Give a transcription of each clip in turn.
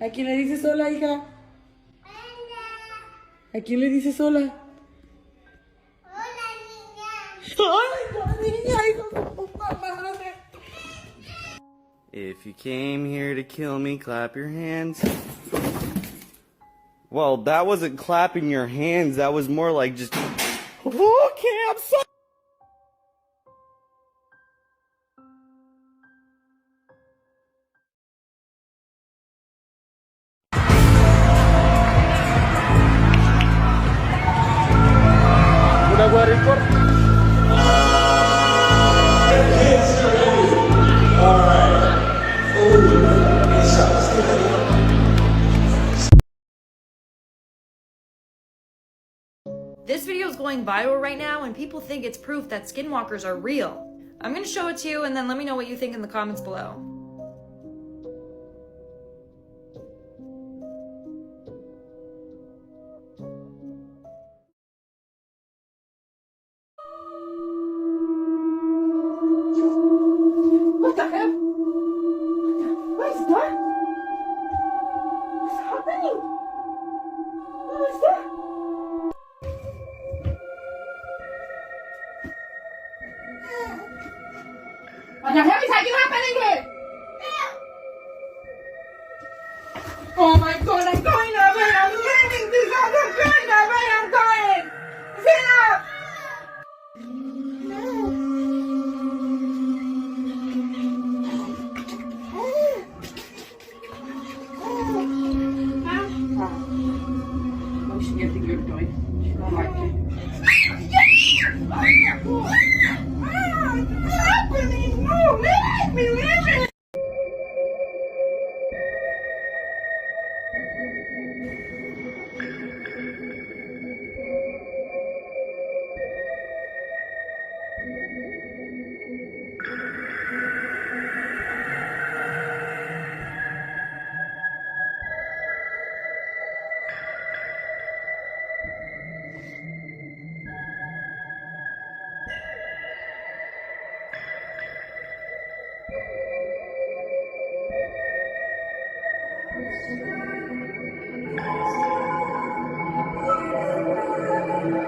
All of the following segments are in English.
¿A quién le dices hola, hija? ¿A quién le dices hola? Hola, niña. ¡Ay, la niña, hijo de puta madre! If you came here to kill me, clap your hands. Well, that wasn't clapping your hands, that was more like just... Okay, I'm sorry! Udah gua record. This video is going viral right now and people think it's proof that skinwalkers are real. I'm gonna show it to you and then let me know what you think in the comments below. What the hell? What is that? What's happening? What is that? What the hell is happening here? Oh my god, I'm going away! I'm leaving this house! I'm going away! I'm going! Enough! Oh, she gets a good toy. She don't like it. What's happening? No, leave me, leave me!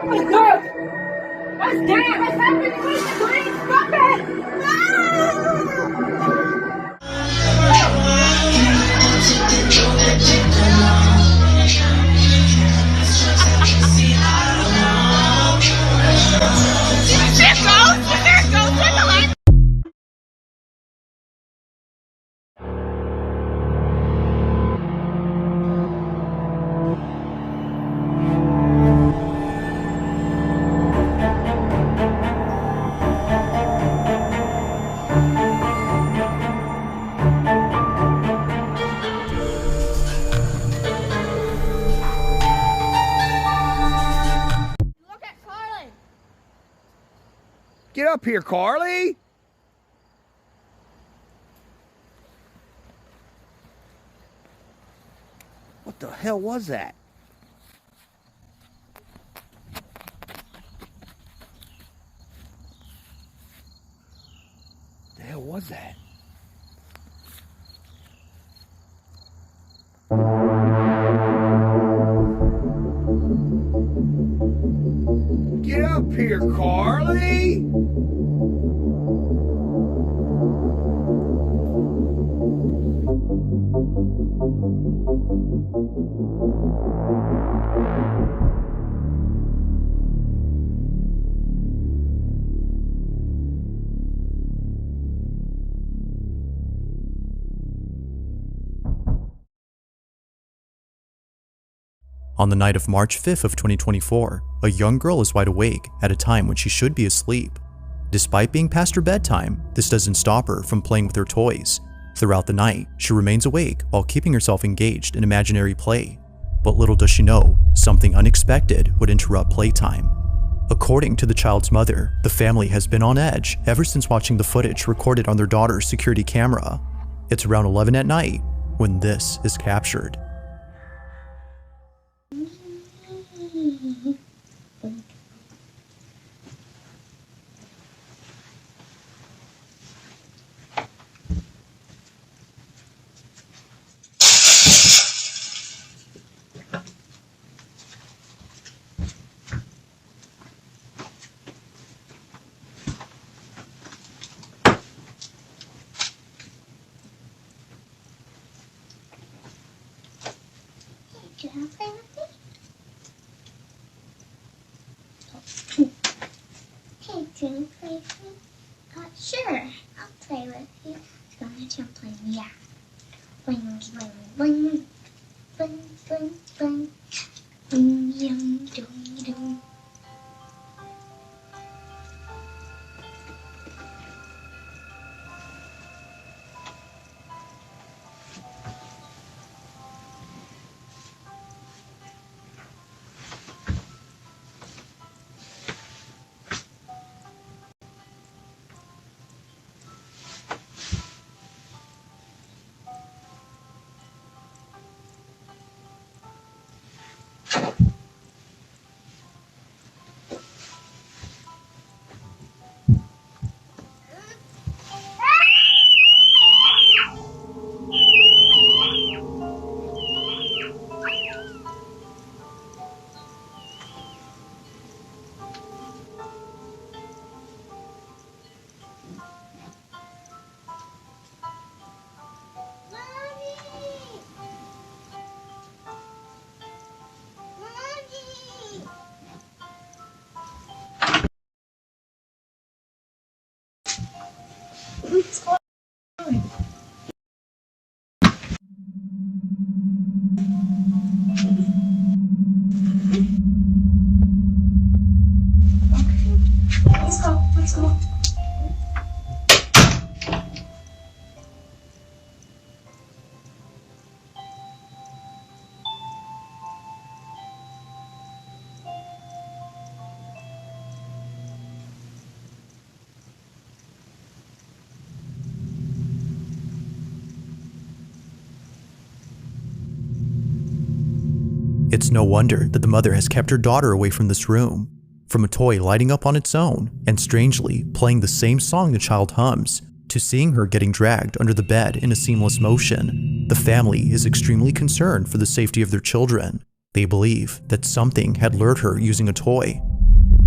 Oh my god! What's that? What's happening? What is doing? Stop it! Get up here, Carly! What the hell was that? The hell was that? Get up here, Carly! On the night of March 5th of 2024, a young girl is wide awake at a time when she should be asleep. Despite being past her bedtime, this doesn't stop her from playing with her toys. Throughout the night, she remains awake while keeping herself engaged in imaginary play. But little does she know, something unexpected would interrupt playtime. According to the child's mother, the family has been on edge ever since watching the footage recorded on their daughter's security camera. It's around 11 at night when this is captured. Do you want to play with me? Hey, do you want to play with me? Sure, I'll play with you. Go on, you want to play with me? Yeah. Bling, bling, bling. Bling, bling, bling. Bling, yum, doom, doom. Let's go. It's no wonder that the mother has kept her daughter away from this room. From a toy lighting up on its own and strangely playing the same song the child hums, to seeing her getting dragged under the bed in a seamless motion, the family is extremely concerned for the safety of their children. They believe that something had lured her using a toy.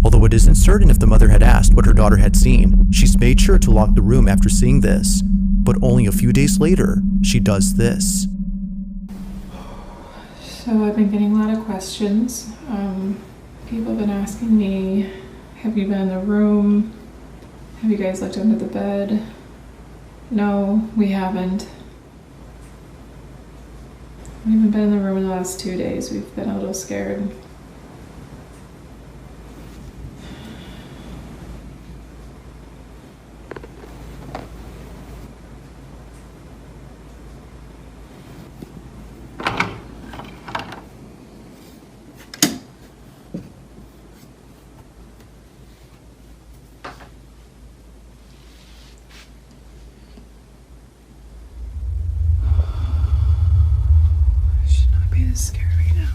Although it isn't certain if the mother had asked what her daughter had seen, she's made sure to lock the room after seeing this. But only a few days later, she does this. So I've been getting a lot of questions. People have been asking me, have you been in the room? Have you guys looked under the bed? No, we haven't. We haven't been in the room in the last 2 days. We've been a little scared. Be this scared right now.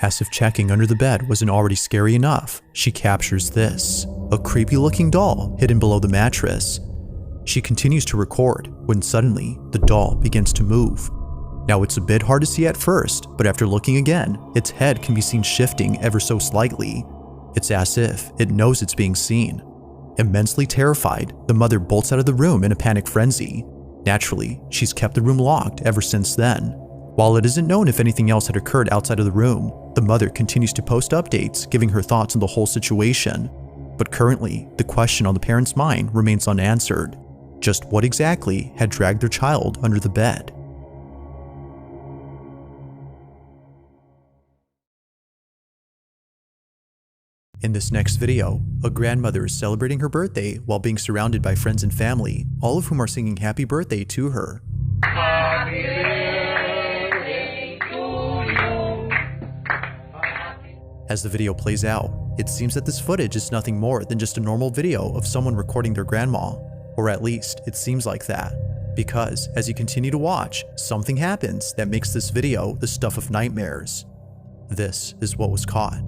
As if checking under the bed wasn't already scary enough, she captures this, a creepy looking doll hidden below the mattress. She continues to record when suddenly the doll begins to move. Now it's a bit hard to see at first, but after looking again, its head can be seen shifting ever so slightly. It's as if it knows it's being seen. Immensely terrified, the mother bolts out of the room in a panic frenzy. Naturally, she's kept the room locked ever since then. While it isn't known if anything else had occurred outside of the room, the mother continues to post updates giving her thoughts on the whole situation. But currently, the question on the parents' mind remains unanswered. Just what exactly had dragged their child under the bed? In this next video, a grandmother is celebrating her birthday while being surrounded by friends and family, all of whom are singing happy birthday to her. Happy birthday to you. As the video plays out, it seems that this footage is nothing more than just a normal video of someone recording their grandma, or at least it seems like that, because as you continue to watch, something happens that makes this video the stuff of nightmares. This is what was caught.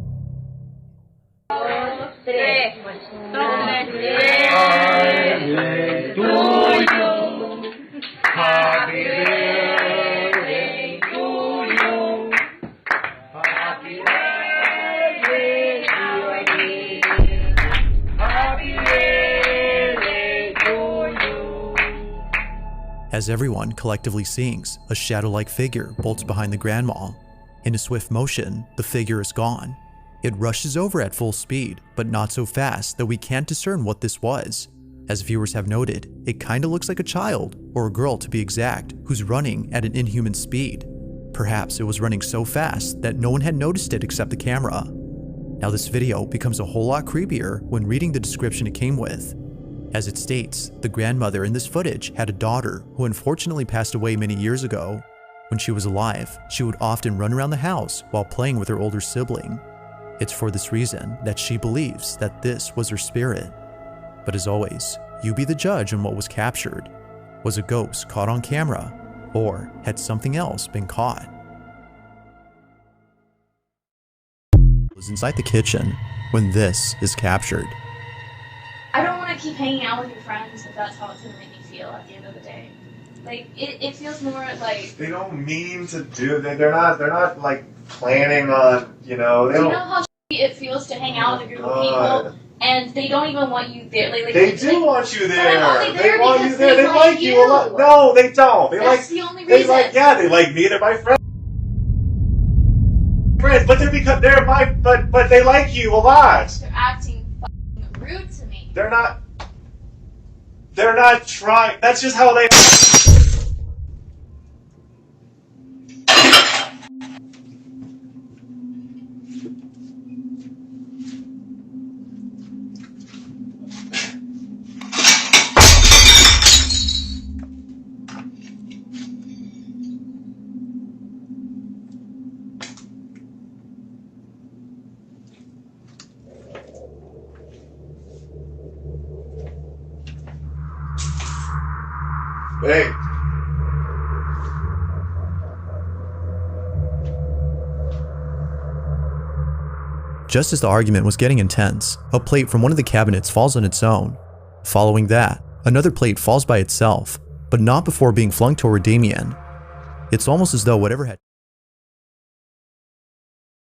As everyone collectively sings, a shadow-like figure bolts behind the grandma. In a swift motion, the figure is gone. It rushes over at full speed, but not so fast that we can't discern what this was. As viewers have noted, it kinda looks like a child, or a girl to be exact, who's running at an inhuman speed. Perhaps it was running so fast that no one had noticed it except the camera. Now this video becomes a whole lot creepier when reading the description it came with. As it states, the grandmother in this footage had a daughter who unfortunately passed away many years ago. When she was alive, she would often run around the house while playing with her older sibling. It's for this reason that she believes that this was her spirit. But as always, you be the judge on what was captured. Was a ghost caught on camera, or had something else been caught? Was inside the kitchen when this is captured. I don't want to keep hanging out with your friends if that's how it's going to make me feel at the end of the day. Like, it feels more like... They don't mean to do it. They're not like planning on, Do you know how it feels to hang out with a group of people and they don't even want you there? They do want you there. But I'm only there they want because you there. They like you a lot. No, they don't. That's the only reason. They like me. They're my friends. But they're because they're my. But they like you a lot. They're acting fucking rude to me. They're not. They're not trying. That's just how they. Hey. Just as the argument was getting intense, a plate from one of the cabinets falls on its own. Following that, another plate falls by itself, but not before being flung toward Damien. It's almost as though whatever had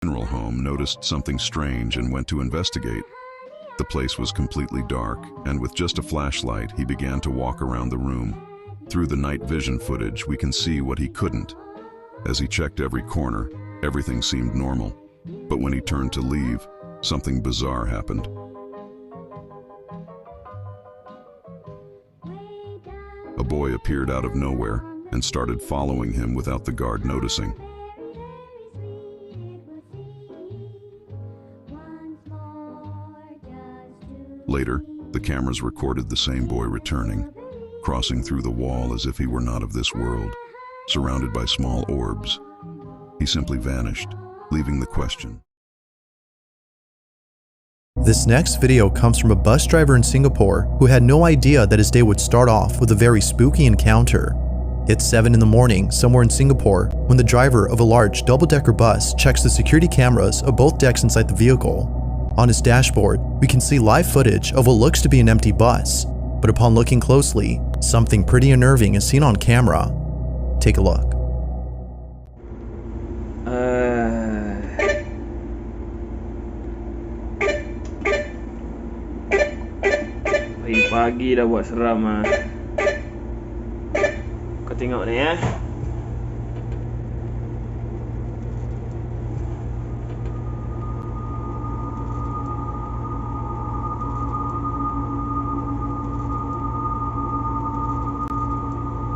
funeral home noticed something strange and went to investigate. The place was completely dark, and with just a flashlight, he began to walk around the room. Through the night vision footage, we can see what he couldn't. As he checked every corner, everything seemed normal. But when he turned to leave, something bizarre happened. A boy appeared out of nowhere and started following him without the guard noticing. Later, the cameras recorded the same boy returning, crossing through the wall as if he were not of this world, surrounded by small orbs. He simply vanished, leaving the question. This next video comes from a bus driver in Singapore who had no idea that his day would start off with a very spooky encounter. It's 7 in the morning somewhere in Singapore when the driver of a large double-decker bus checks the security cameras of both decks inside the vehicle. On his dashboard, we can see live footage of what looks to be an empty bus, but upon looking closely, something pretty unnerving is seen on camera. Take a look. Pagi dah buat seram ah. Kau tengok ni ya.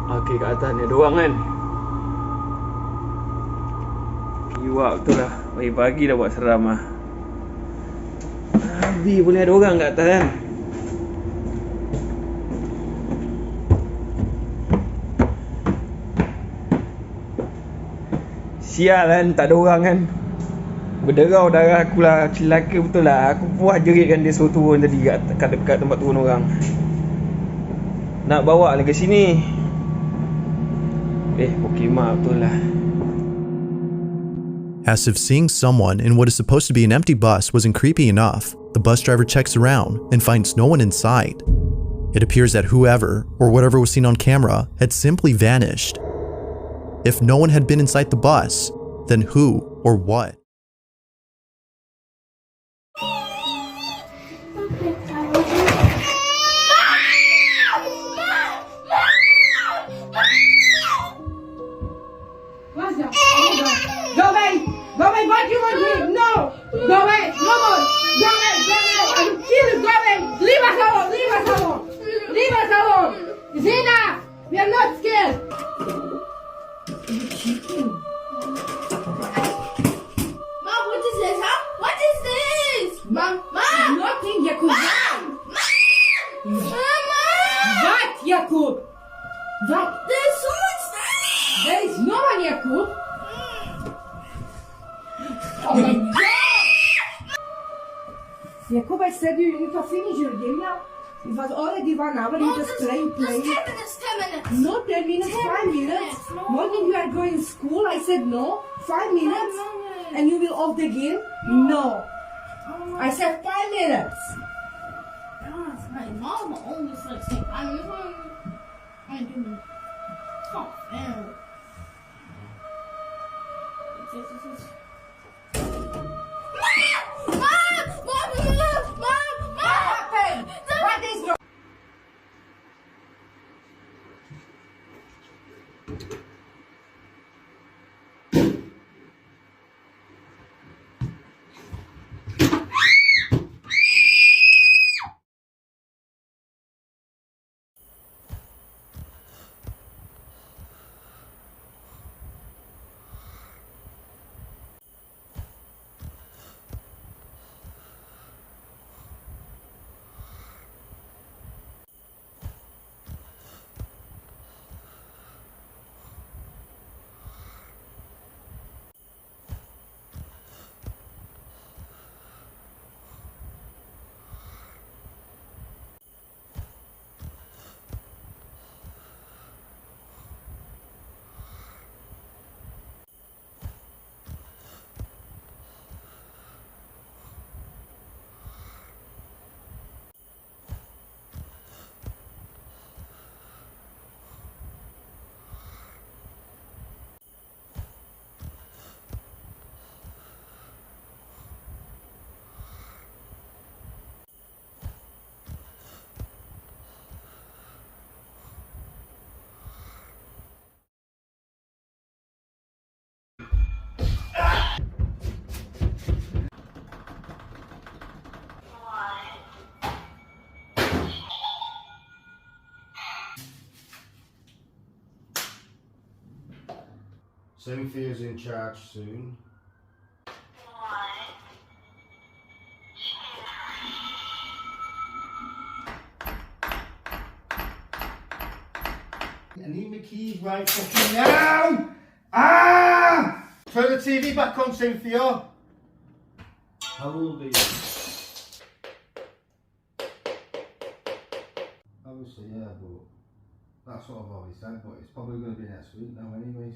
Okey, kat atas ni ada orang kan. Kiwak betul lah. Pagi-pagi dah buat seram ah. Habis boleh ada orang kat atas kan. Sial kan, tak ada orang kan. Berderau darah aku lah, celaka betul lah. Aku puas jeritkan dia suruh turun tadi kat dekat tempat turun orang. Nak bawa lagi sini. Pokemon betul lah. As if seeing someone in what is supposed to be an empty bus wasn't creepy enough, the bus driver checks around and finds no one in sight. It appears that whoever or whatever was seen on camera had simply vanished. If no one had been inside the bus, then who or what? What's that? Go away! Go away! What do you want here? No! Go away! No more! Go away! Go away! I will kill you! Go away! Leave us alone! Leave us alone! Leave us alone! Zina! We are not scared! Mom, what is this, huh? What is this? Mom! Mom! Nothing, Jakub! Mom! Mama! What, Jakub? What? There's someone standing! There is no one, Jakub! Oh my God! Jakub, I said you need to finish your game now. It was already 1 hour, you just playing. Just 10 minutes, 10 minutes. No, 10 minutes, 5 minutes. No. Morning you are going to school, I said no. 5 minutes. 5 minutes. And you will off the game? No. I said 5 minutes. My mom always like saying 5 minutes. I do minutes. Oh, man. What is wrong? Cynthia's in charge soon. I need my keys right fucking now! Ah! Turn the TV back on, Cynthia. How old are you? Obviously, yeah, but That's what I've always said, but it's probably going to be next week now anyway.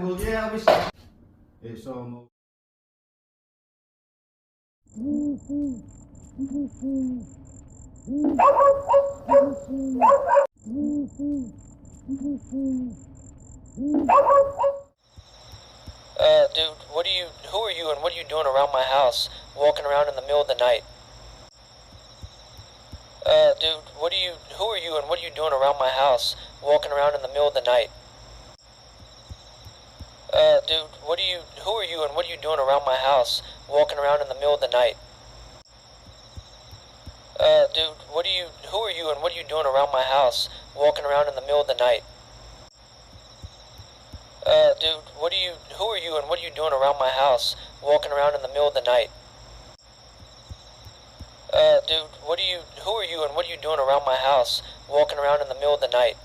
Well, yeah, obviously. It's almost. Dude, who are you and what are you doing around my house, walking around in the middle of the night? Dude, who are you and what are you doing around my house, walking around in the middle of the night? Dude, who are you and what are you doing around my house, walking around in the middle of the night? Dude, who are you and what are you doing around my house, walking around in the middle of the night? Dude, who are you and what are you doing around my house, walking around in the middle of the night? Dude, who are you and what are you doing around my house, walking around in the middle of the night?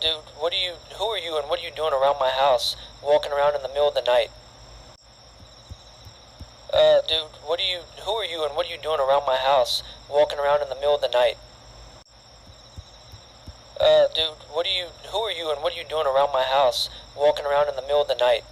Dude, who are you and what are you doing around my house, walking around in the middle of the night? Dude, who are you and what are you doing around my house, walking around in the middle of the night? Dude, who are you and what are you doing around my house, walking around in the middle of the night?